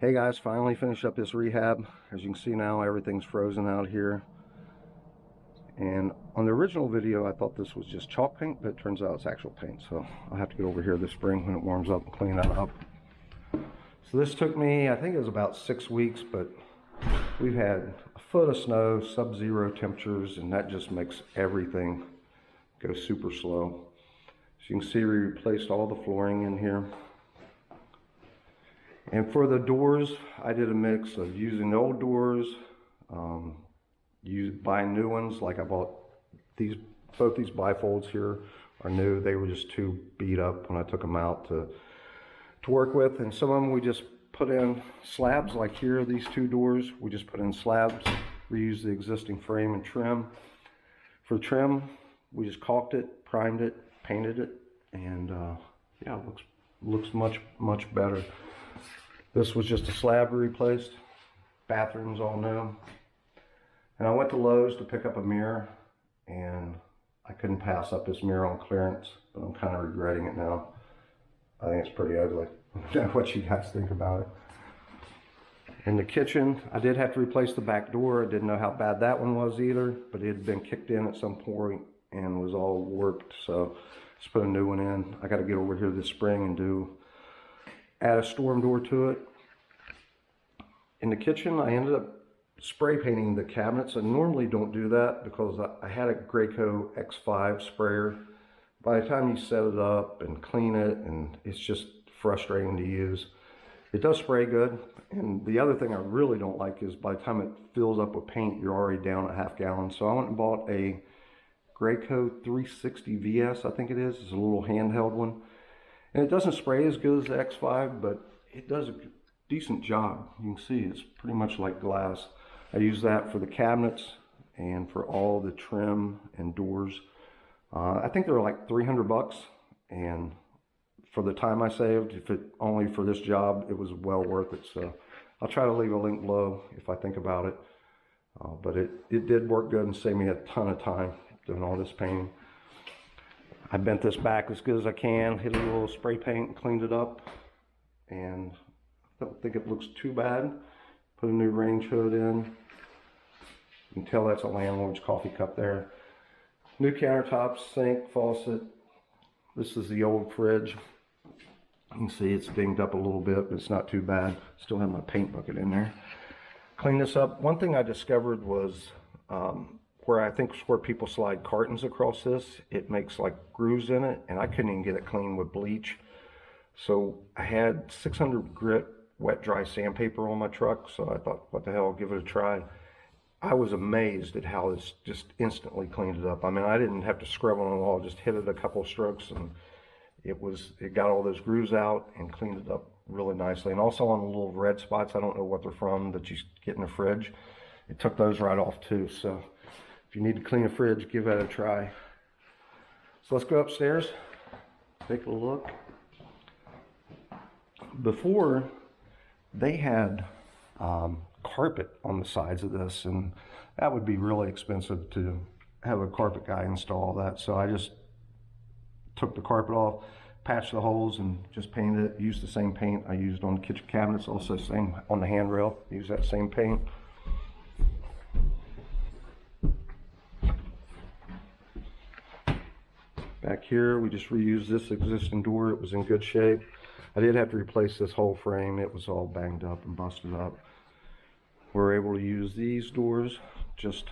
Hey guys, finally finished up this rehab. As you can see now, everything's frozen out here. And on the original video, I thought this was just chalk paint, but it turns out it's actual paint. So I'll have to get over here this spring when it warms up and clean that up. So this took me, I think it was about 6 weeks, but we've had a foot of snow, sub-zero temperatures, and that just makes everything go super slow. As you can see, we replaced all the flooring in here. And for the doors, I did a mix of using the old doors, buying new ones. Like I bought both these bifolds here are new. They were just too beat up when I took them out to work with. And some of them we just put in slabs, like here, these two doors, we just put in slabs, reused the existing frame and trim. For trim, we just caulked it, primed it, painted it, and yeah, it looks much better. This was just a slab we replaced. Bathroom's all new. And I went to Lowe's to pick up a mirror, and I couldn't pass up this mirror on clearance, but I'm kind of regretting it now. I think it's pretty ugly. I don't know what you guys think about it. In the kitchen, I did have to replace the back door. I didn't know how bad that one was either, but it had been kicked in at some point and was all warped, so let's put a new one in. I got to get over here this spring and add a storm door to it. In the kitchen, I ended up spray painting the cabinets. I normally don't do that because I had a Graco X5 sprayer. By the time you set it up and clean it, and it's just frustrating to use. It does spray good, and the other thing I really don't like is by the time it fills up with paint, you're already down a half gallon. So I went and bought a Graco 360 VS, I think it is. It's a little handheld one. And it doesn't spray as good as the X5, but it does a decent job. You can see it's pretty much like glass. I use that for the cabinets and for all the trim and doors. I think they were like 300 bucks, and for the time I saved, if it only for this job, it was well worth it. So I'll try to leave a link below if I think about it. But it did work good and saved me a ton of time doing all this painting. I bent this back as good as I can, hit a little spray paint, cleaned it up, and I don't think it looks too bad. Put a new range hood in. You can tell that's a Landlord's coffee cup there. New countertops, sink, faucet. This is the old fridge. You can see it's dinged up a little bit, but it's not too bad. Still have my paint bucket in there. Clean this up. One thing I discovered was where people slide cartons across this, it makes like grooves in it, and I couldn't even get it clean with bleach. So I had 600 grit wet dry sandpaper on my truck, so I thought, what the hell, I'll give it a try. I was amazed at how this just instantly cleaned it up. I mean, I didn't have to scrub on it all, just hit it a couple of strokes, and it got all those grooves out and cleaned it up really nicely. And also on the little red spots, I don't know what they're from, that you get in the fridge, it took those right off too. So if you need to clean a fridge, give that a try. So let's go upstairs, take a look. Before, they had carpet on the sides of this, and that would be really expensive to have a carpet guy install that. So I just took the carpet off, patched the holes, and just painted it. Used the same paint I used on the kitchen cabinets, also same on the handrail. Use that same paint. Back here, we just reused this existing door. It was in good shape. I did have to replace this whole frame. It was all banged up and busted up. We were able to use these doors, just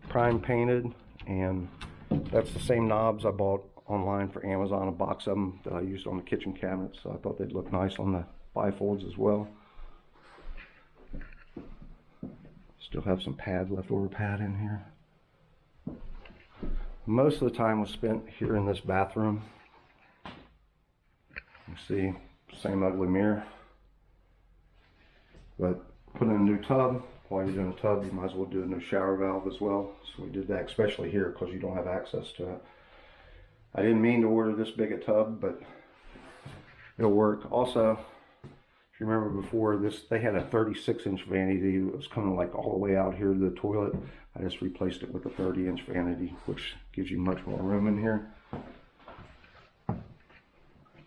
prime painted, and that's the same knobs I bought online for Amazon, a box of them that I used on the kitchen cabinets. So I thought they'd look nice on the bifolds as well. Still have some leftover pad in here. Most of the time was spent here in this bathroom. You see, same ugly mirror. But put in a new tub. While you're doing a tub, you might as well do a new shower valve as well. So we did that, especially here, because you don't have access to it. I didn't mean to order this big a tub, but it'll work. Also, if you remember before, they had a 36-inch vanity. It was coming like all the way out here to the toilet. I just replaced it with a 30-inch vanity, which gives you much more room in here.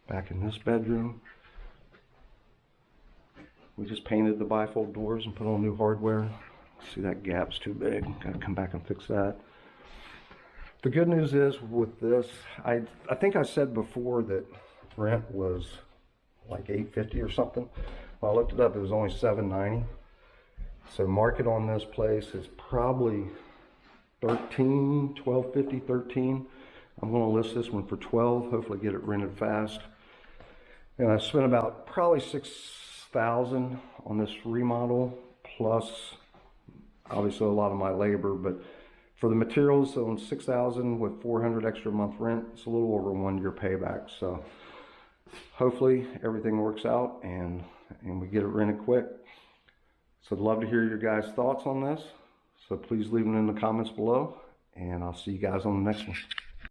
Back in this bedroom, We just painted the bifold doors and put on new hardware. See, that gap's too big. Gotta come back and fix that. The good news is with this, I think I said before that rent was like $850 or something. Well, I looked it up, it was only $790. So market on this place is probably $12.50, $13. I'm going to list this one for $12. Hopefully get it rented fast. And I spent about probably $6,000 on this remodel, plus obviously a lot of my labor. But for the materials, on $6,000 with $400 extra a month rent, it's a little over 1 year payback. So hopefully everything works out and we get it rented quick. So I'd love to hear your guys' thoughts on this. So please leave them in the comments below, and I'll see you guys on the next one.